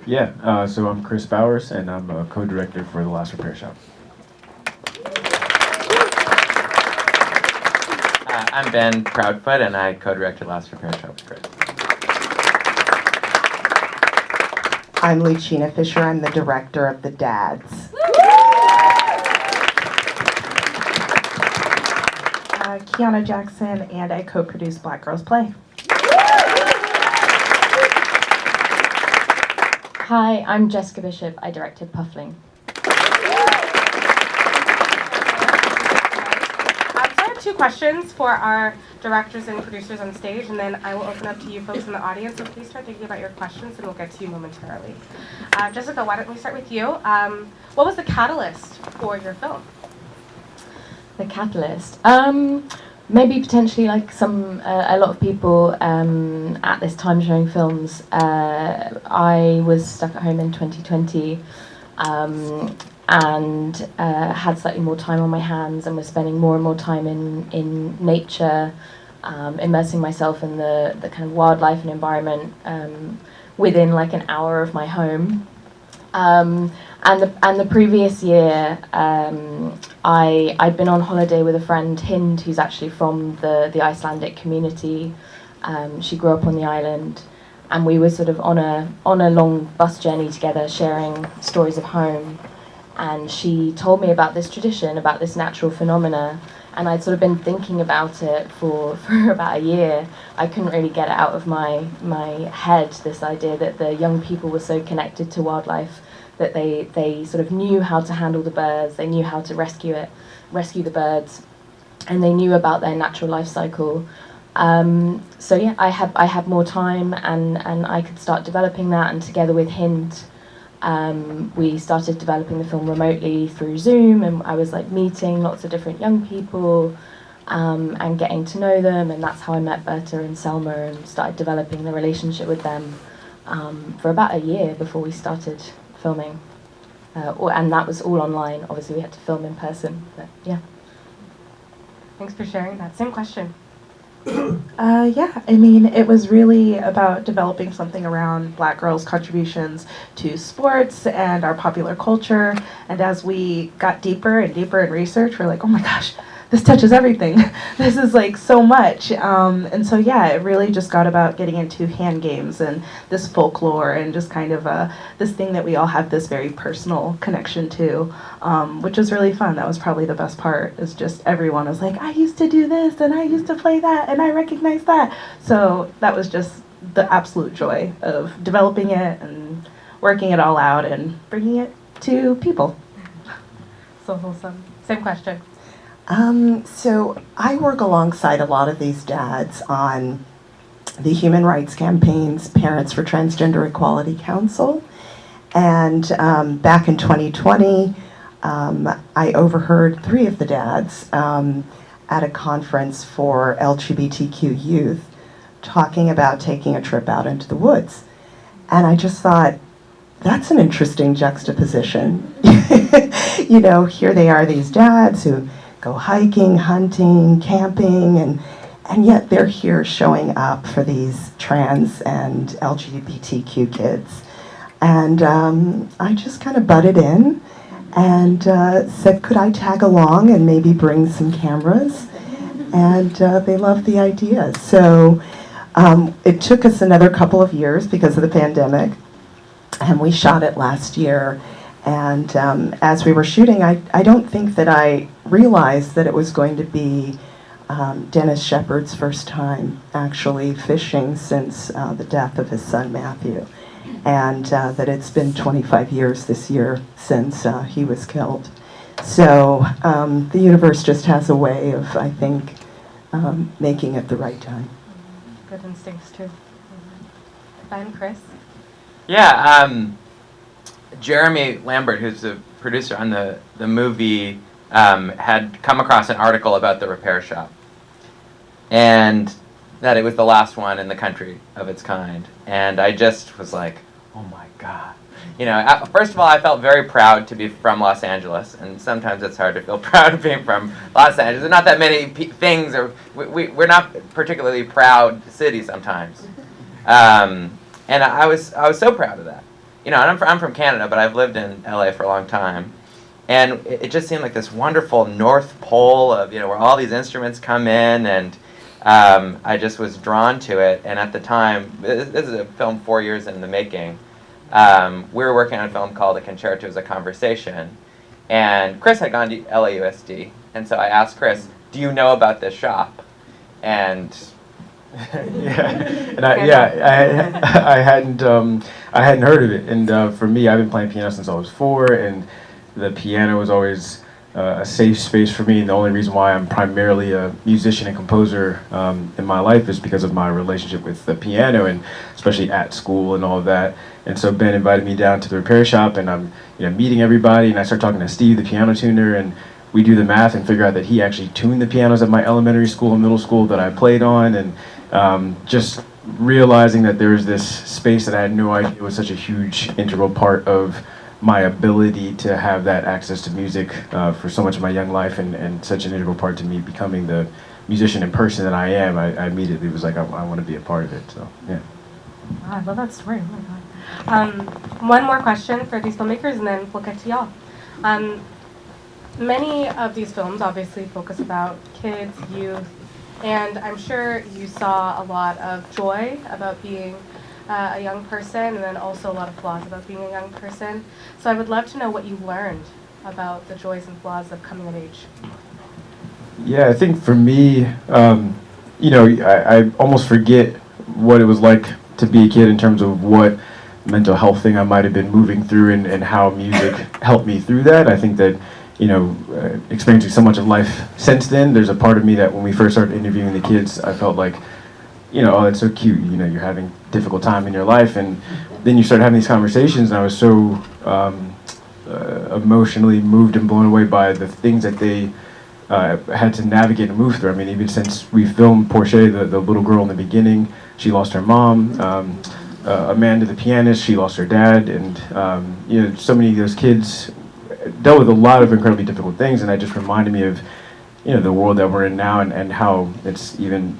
Yeah, so I'm Chris Bowers, and I'm a co-director for The Last Repair Shop. I'm Ben Proudfoot, and I co-directed Last Repair Shop with Chris. I'm Lucina Fisher. I'm the director of The Dads. Kiana Jackson, and I co-produced Black Girls Play. Hi, I'm Jessica Bishop. I directed Puffling. So I have two questions for our directors and producers on stage, and then I will open up to you folks in the audience. So please start thinking about your questions, and we'll get to you momentarily. Jessica, why don't we start with you? What was the catalyst for your film? The catalyst. Maybe potentially like a lot of people at this time showing films. I was stuck at home in 2020 and had slightly more time on my hands and was spending more and more time in nature, immersing myself in the kind of wildlife and environment within like an hour of my home. And the previous year, I'd been on holiday with a friend, Hind, who's actually from the Icelandic community. She grew up on the island, and we were sort of on a long bus journey together, sharing stories of home. And she told me about this tradition, about this natural phenomena, and I'd sort of been thinking about it for about a year. I couldn't really get it out of my head, this idea that the young people were so connected to wildlife, that they sort of knew how to handle the birds, they knew how to rescue the birds, and they knew about their natural life cycle. So yeah, I had more time, and I could start developing that, and together with Hind, we started developing the film remotely through Zoom, and I was like meeting lots of different young people and getting to know them, and that's how I met Berta and Selma and started developing the relationship with them for about a year before we started filming. And that was all online. Obviously we had to film in person, but yeah. Thanks for sharing that. Same question. Yeah, I mean, it was really about developing something around Black girls' contributions to sports and our popular culture. And as we got deeper and deeper in research, we're like, oh my gosh, this touches everything. This is like so much. And so, yeah, it really just got about getting into hand games and this folklore and just kind of this thing that we all have this very personal connection to, which was really fun. That was probably the best part, is just everyone was like, I used to do this and I used to play that and I recognize that. So that was just the absolute joy of developing it and working it all out and bringing it to people. So wholesome. Same question. So I work alongside a lot of these dads on the human rights campaigns, Parents for Transgender Equality Council. And back in 2020, I overheard 3 of the dads at a conference for LGBTQ youth talking about taking a trip out into the woods. And I just thought, that's an interesting juxtaposition. You know, here they are, these dads who go hiking, hunting, camping, and yet they're here showing up for these trans and LGBTQ kids. And I just kind of butted in and said, could I tag along and maybe bring some cameras? And they loved the idea. So it took us another couple of years because of the pandemic, and we shot it last year. And as we were shooting, I don't think that I realized that it was going to be Dennis Shepard's first time actually fishing since the death of his son Matthew, and that it's been 25 years this year since he was killed. So the universe just has a way of, I think, making it the right time. Good instincts too. Ben, Chris? Yeah, Jeremy Lambert, who's the producer on the movie, had come across an article about the repair shop, and that it was the last one in the country of its kind. And I just was like, oh my God. You know, first of all, I felt very proud to be from Los Angeles, and sometimes it's hard to feel proud of being from Los Angeles. There's not that many things, or we're not particularly proud city sometimes. And I was so proud of that. and I'm from Canada, but I've lived in LA for a long time. And it just seemed like this wonderful North Pole of, where all these instruments come in, and I just was drawn to it. And at the time, this is a film 4 years in the making, we were working on a film called A Concerto as a Conversation. And Chris had gone to LAUSD. And so I asked Chris, do you know about this shop? And I hadn't heard of it, and for me, I've been playing piano since I was 4, and the piano was always a safe space for me. And the only reason why I'm primarily a musician and composer in my life is because of my relationship with the piano, and especially at school and all of that. And so Ben invited me down to the repair shop, and I'm meeting everybody, and I start talking to Steve, the piano tuner, and we do the math and figure out that he actually tuned the pianos at my elementary school and middle school that I played on, and just realizing that there was this space that I had no idea was such a huge integral part of my ability to have that access to music for so much of my young life, and such an integral part to me becoming the musician in person that I am. I immediately was like, I want to be a part of it. So yeah. Wow, I love that story. Oh my God. One more question for these filmmakers, and then we'll get to y'all. Many of these films obviously focus about kids, youth, and I'm sure you saw a lot of joy about being a young person, and then also a lot of flaws about being a young person. So I would love to know what you learned about the joys and flaws of coming of age. Yeah, I think for me, I almost forget what it was like to be a kid in terms of what mental health thing I might have been moving through, and how music helped me through that. I think that, experiencing so much of life since then, there's a part of me that when we first started interviewing the kids, I felt like, oh, that's so cute, you're having a difficult time in your life, and then you start having these conversations, and I was so emotionally moved and blown away by the things that they had to navigate and move through. I mean, even since we filmed Portia, the little girl in the beginning, she lost her mom. Amanda, the pianist, she lost her dad, and so many of those kids dealt with a lot of incredibly difficult things, and that just reminded me of the world that we're in now, and how it's even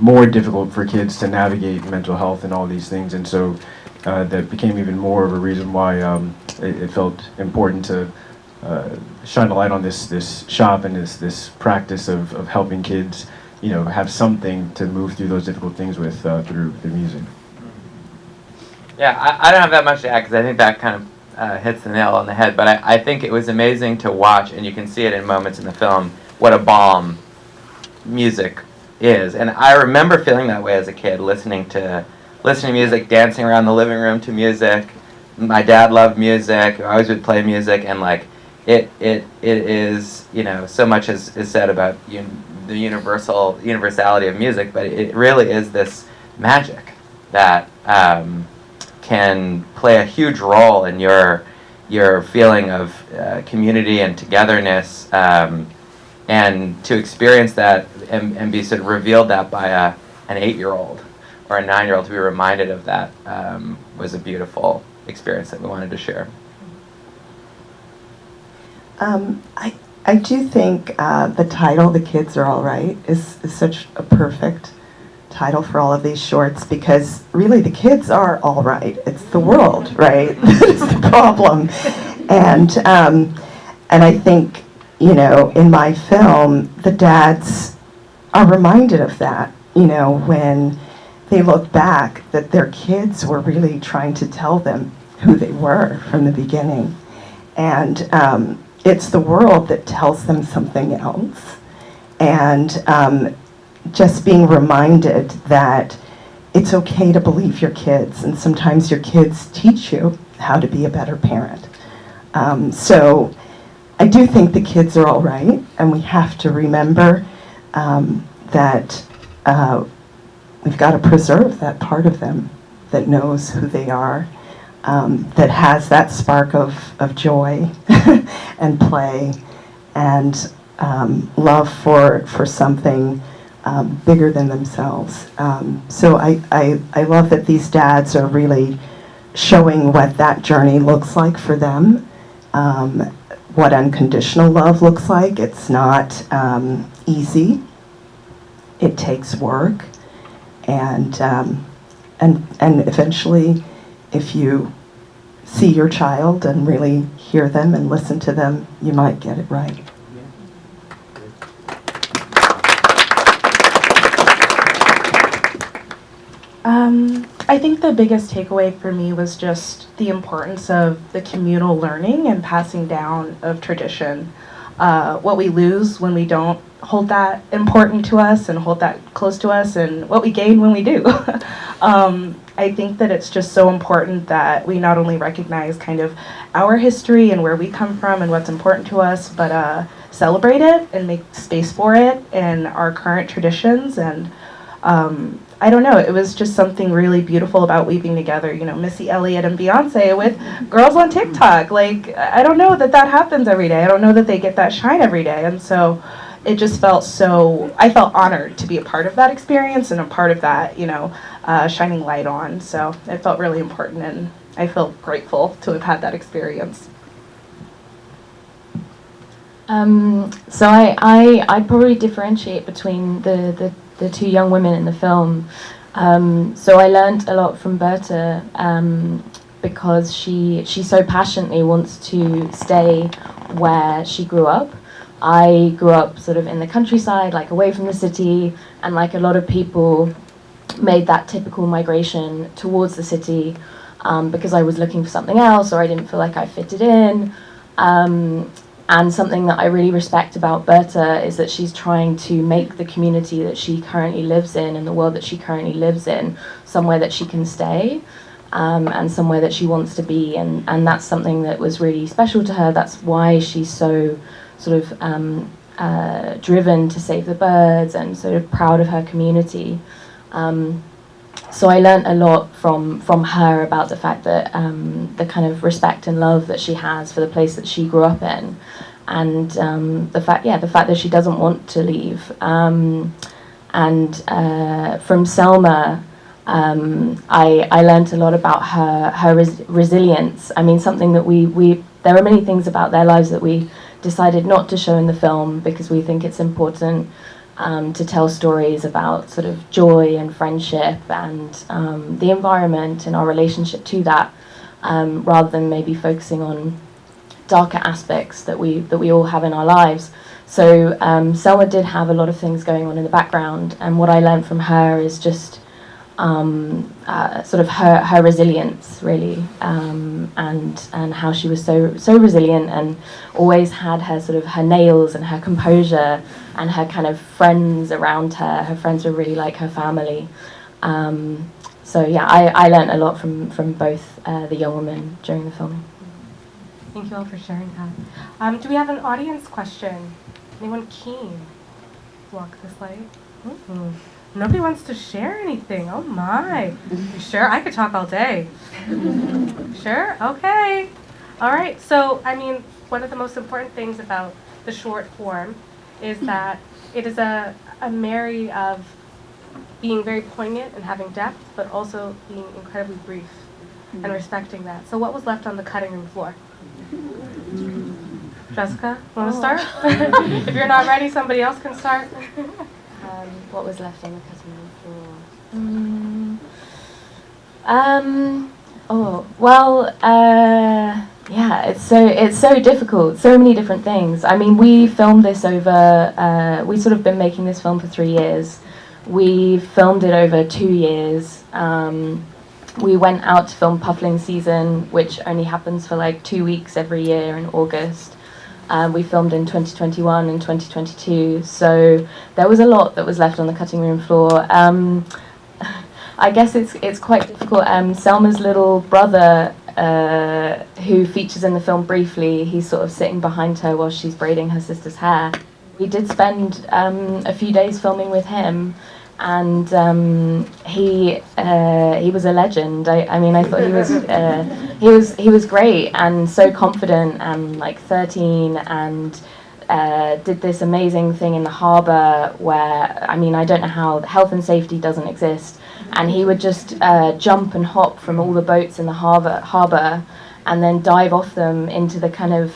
more difficult for kids to navigate mental health and all these things. And so that became even more of a reason why it felt important to shine a light on this shop and this practice of helping kids have something to move through those difficult things with through music. Yeah, I don't have that much to add, because I think that kind of hits the nail on the head, but I think it was amazing to watch, and you can see it in moments in the film, what a balm music is. And I remember feeling that way as a kid, listening to music, dancing around the living room to music. My dad loved music, I always would play music, and like it is, so much is said about the universality of music, but it really is this magic that can play a huge role in your feeling of community and togetherness, and to experience that and be sort of revealed that by an 8-year-old or a 9-year-old, to be reminded of that was a beautiful experience that we wanted to share. I do think the title, "The Kids Are All Right," is such a perfect title for all of these shorts, because really the kids are all right. It's the world, right? That's the problem. And I think, in my film, the dads are reminded of that, when they look back, that their kids were really trying to tell them who they were from the beginning. And it's the world that tells them something else. And just being reminded that it's okay to believe your kids, and sometimes your kids teach you how to be a better parent. So I do think the kids are all right, and we have to remember that we've got to preserve that part of them that knows who they are, that has that spark of joy and play and love for something bigger than themselves. So I love that these dads are really showing what that journey looks like for them, what unconditional love looks like. It's not easy. It takes work, and eventually, if you see your child and really hear them and listen to them, you might get it right. I think the biggest takeaway for me was just the importance of the communal learning and passing down of tradition. What we lose when we don't hold that important to us and hold that close to us, and what we gain when we do. I think that it's just so important that we not only recognize kind of our history and where we come from and what's important to us, but celebrate it and make space for it in our current traditions. And I don't know, it was just something really beautiful about weaving together, you know, Missy Elliott and Beyonce with girls on TikTok. Like, I don't know that that happens every day. I don't know that they get that shine every day. And so it just felt I felt honored to be a part of that experience and a part of that, you know, shining light on. So it felt really important, and I feel grateful to have had that experience. So I'd probably differentiate between the two young women in the film. So I learned a lot from Berta because she so passionately wants to stay where she grew up. I grew up sort of in the countryside, like away from the city, and like a lot of people made that typical migration towards the city because I was looking for something else, or I didn't feel like I fitted in. And something that I really respect about Berta is that she's trying to make the community that she currently lives in and the world that she currently lives in somewhere that she can stay, and somewhere that she wants to be. And that's something that was really special to her. That's why she's so sort of driven to save the birds and sort of proud of her community. So I learn't a lot from her about the fact that the kind of respect and love that she has for the place that she grew up in, and the fact that she doesn't want to leave. And from Selma, I learned a lot about her resilience. I mean, something that there are many things about their lives that we decided not to show in the film because we think it's important to tell stories about sort of joy and friendship and the environment and our relationship to that, rather than maybe focusing on darker aspects that we all have in our lives. So Selma did have a lot of things going on in the background, and what I learned from her is just sort of her resilience, really, and how she was so resilient and always had her nails and her composure and her kind of friends around her. Her friends were really like her family. So yeah, I learned a lot from both the young women during the filming. Thank you all for sharing that. Do we have an audience question? Anyone keen? Walk this light. Mm-hmm. Nobody wants to share anything. Oh my. You sure? I could talk all day. Sure? Okay. All right. So, I mean, one of the most important things about the short form is that it is a marry of being very poignant and having depth, but also being incredibly brief and respecting that. So what was left on the cutting room floor? Jessica, want to start? If you're not ready, somebody else can start. What was left on the cutting room floor? Yeah, it's so difficult. So many different things. I mean, we filmed this over. We sort of been making this film for 3 years. We filmed it over 2 years. We went out to film Puffling season, which only happens for like 2 weeks every year in August. We filmed in 2021 and 2022, so there was a lot that was left on the cutting room floor. I guess it's quite difficult. Selma's little brother, who features in the film briefly, he's sort of sitting behind her while she's braiding her sister's hair. We did spend a few days filming with him, and he was a legend. I mean, I thought he was great and so confident and like 13 and did this amazing thing in the harbour where, I mean, I don't know how health and safety doesn't exist, and he would just jump and hop from all the boats in the harbour and then dive off them into the kind of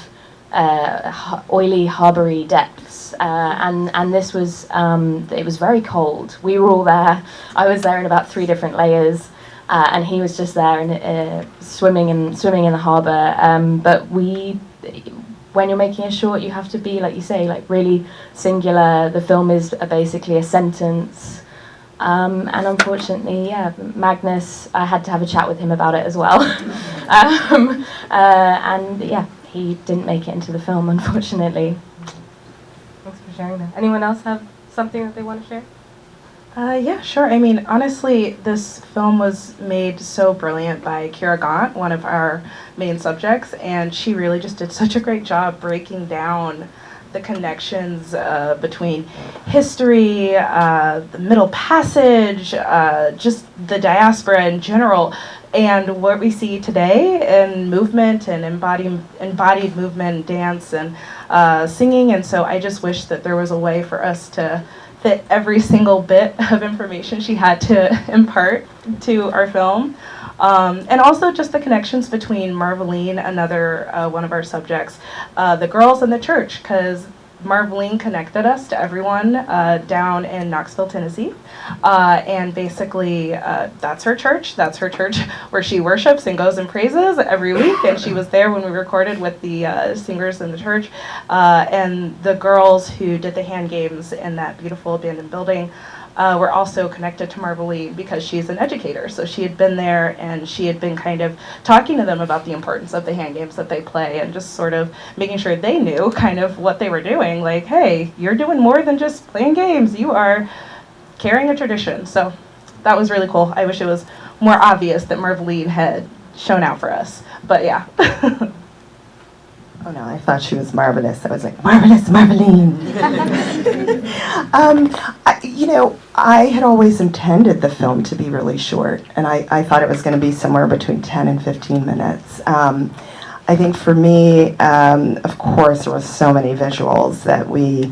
oily harboury depths, and this was it was very cold. We were all there. I was there in about 3 different layers, and he was just there and swimming in the harbour. But when you're making a short, you have to be, like you say, like really singular. The film is basically a sentence. And unfortunately, yeah, Magnus, I had to have a chat with him about it as well. And yeah, he didn't make it into the film, unfortunately. Thanks for sharing that. Anyone else have something that they want to share? Yeah, sure. I mean, honestly, this film was made so brilliant by Kira Gaunt, one of our main subjects, and she really just did such a great job breaking down the connections between history, the Middle Passage, just the diaspora in general, and what we see today in movement and embodied movement, dance, and singing. And so I just wish that there was a way for us to fit every single bit of information she had to impart to our film. And also just the connections between Marveline, another one of our subjects, the girls and the church, because Marveline connected us to everyone down in Knoxville, Tennessee. And basically, that's her church where she worships and goes and praises every week. And she was there when we recorded with the singers in the church. And the girls who did the hand games in that beautiful abandoned building were also connected to Marveline because she's an educator. So she had been there and she had been kind of talking to them about the importance of the hand games that they play and just sort of making sure they knew kind of what they were doing. Like, hey, you're doing more than just playing games. You are carrying a tradition. So that was really cool. I wish it was more obvious that Marveline had shown out for us. But yeah. Oh no, I thought she was marvelous. I was like, marvelous, Marveline. I had always intended the film to be really short, and I thought it was going to be somewhere between 10 and 15 minutes. I think for me, of course, there was so many visuals that we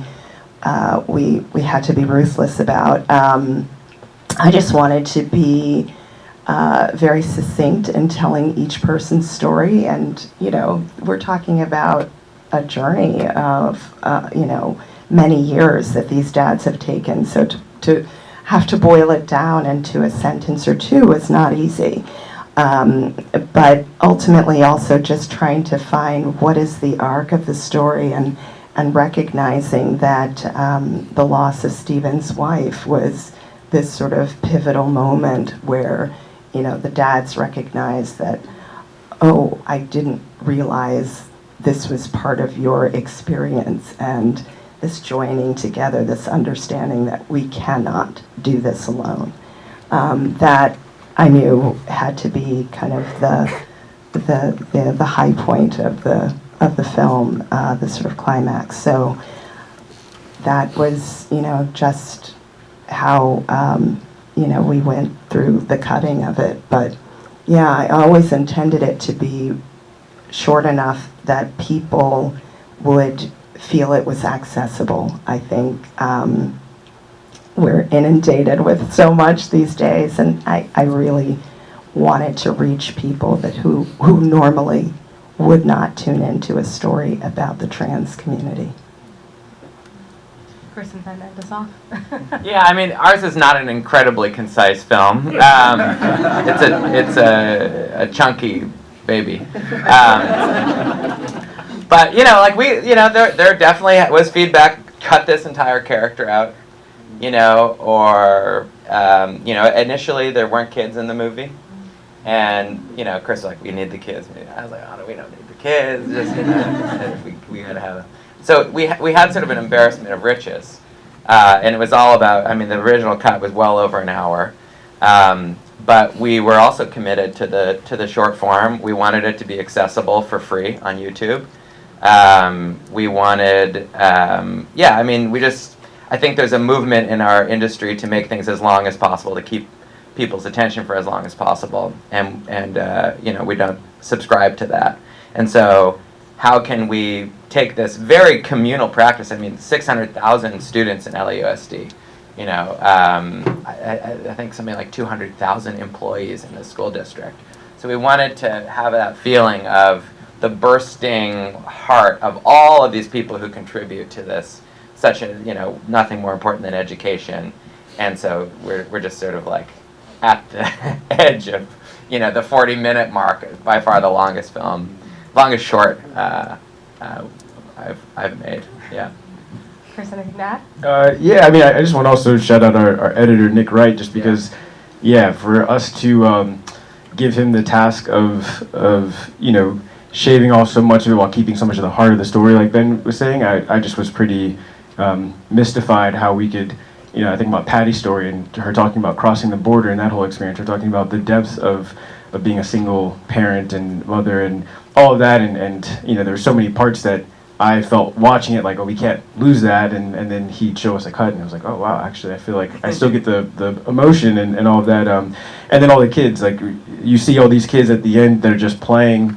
had to be ruthless about. I just wanted to be very succinct in telling each person's story, and we're talking about a journey of many years that these dads have taken. So to have to boil it down into a sentence or two is not easy. But ultimately, also just trying to find what is the arc of the story, and recognizing that the loss of Stephen's wife was this sort of pivotal moment where the dads recognized that, oh, I didn't realize this was part of your experience, and this joining together, this understanding that we cannot do this alone. That I knew had to be kind of the high point of the film, the sort of climax. So that was just how we went through the cutting of it. But yeah, I always intended it to be short enough that people would feel it was accessible. I think we're inundated with so much these days, and I really wanted to reach people who normally would not tune into a story about the trans community. Person trying to end us off. Yeah, I mean, ours is not an incredibly concise film. It's a chunky baby. But there definitely was feedback. Cut this entire character out, or initially there weren't kids in the movie, and Chris was like, we need the kids. I was like, oh, we don't need the kids. Just we gotta have. So we had sort of an embarrassment of riches, and it was all about. I mean, the original cut was well over an hour, but we were also committed to the short form. We wanted it to be accessible for free on YouTube. We wanted, I think there's a movement in our industry to make things as long as possible, to keep people's attention for as long as possible, and we don't subscribe to that. And so how can we take this very communal practice? I mean, 600,000 students in LAUSD, I think something like 200,000 employees in the school district. So we wanted to have that feeling of the bursting heart of all of these people who contribute to this, such a, nothing more important than education. And so we're just sort of like at the edge of, you know, the 40-minute mark. By far the longest short I've made. Yeah. Chris, anything to add? Yeah, I mean, I just want to also shout out our editor, Nick Wright, just because, yeah, for us to give him the task of, you know, shaving off so much of it while keeping so much of the heart of the story, like Ben was saying, I just was pretty mystified how we could, you know, I think about Patty's story and her talking about crossing the border and that whole experience, her talking about the depth of being a single parent and mother and all of that, and you know, there were so many parts that I felt watching it like, oh, we can't lose that, and then he'd show us a cut, and I was like, oh wow, actually I feel like I still get the emotion and all of that, and then all the kids, like you see all these kids at the end that are just playing.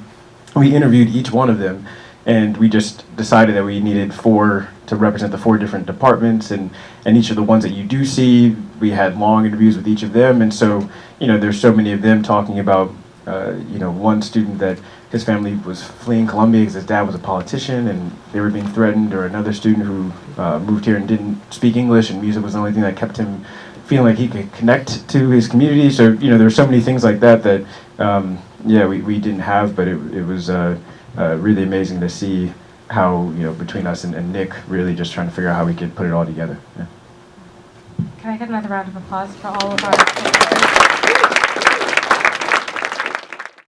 We interviewed each one of them, and we just decided that we needed 4 to represent the 4 different departments, and each of the ones that you do see, we had long interviews with each of them, and so, you know, there's so many of them talking about, you know, one student that his family was fleeing Colombia because his dad was a politician and they were being threatened, or another student who moved here and didn't speak English, and music was the only thing that kept him feeling like he could connect to his community. So, you know, there's so many things like that that, yeah, we didn't have, but it was really amazing to see how, you know, between us and Nick really just trying to figure out how we could put it all together. Yeah. Can I get another round of applause for all of our